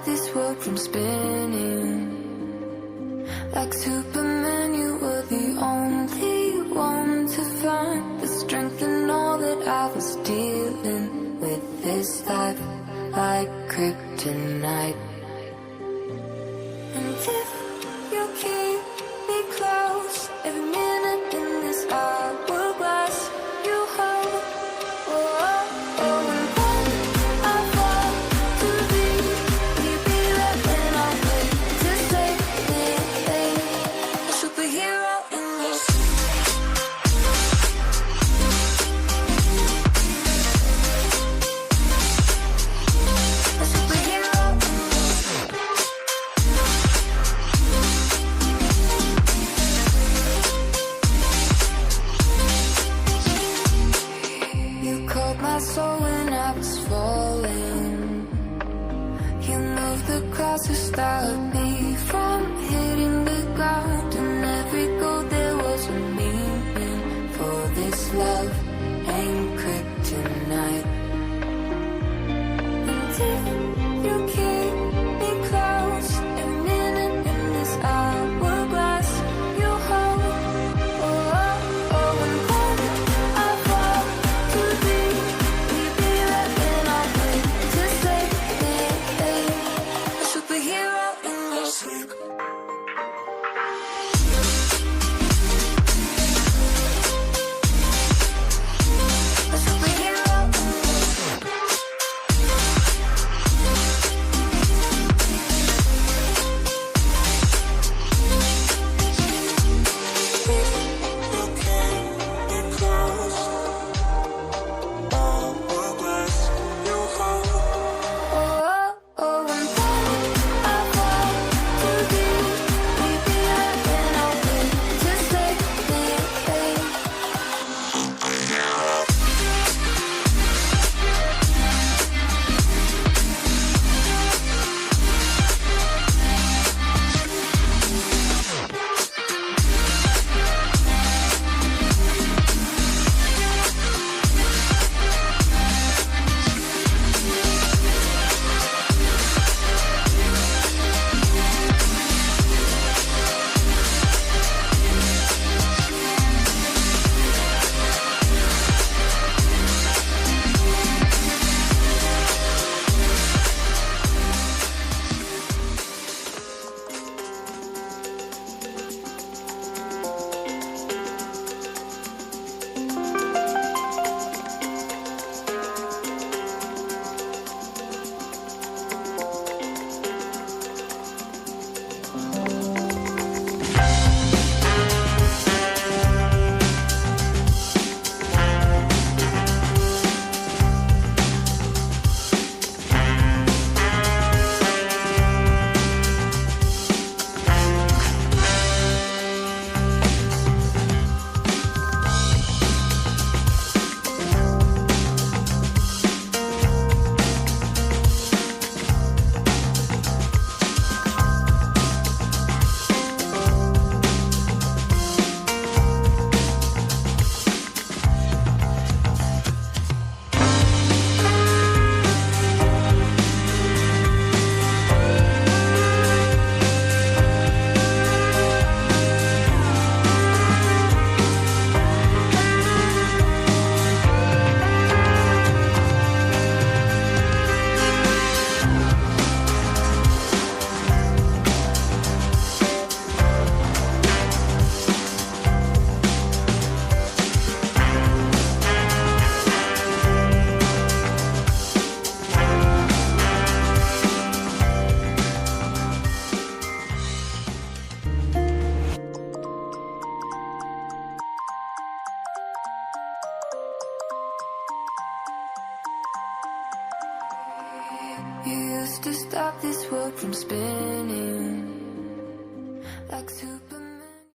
stop this world from spinning. Like Superman, you were the only one to find the strength in all that I was dealing with this life, like kryptonite. And if you keep me close, every minute in this hourglass you hold. Oh, oh, oh, and when I fall to thee, will you be there when I wake to save me? A superhero in your sleep. A superhero in your sleep. You called my soul when I was falling. You moved the crowds to stop me from hitting the ground. And every goal there was a meaning. For this love ain't kryptonite. And if you keep me close, every minute in this hourglass you hold. Oh, oh, oh, and when I fall to thee, will you be there when I wake to save me? A superhero in your sleep. A superhero in your sleep. Oh, oh, and when I fall to thee, will you be there when I wake to save me? You used to stop this world from spinning.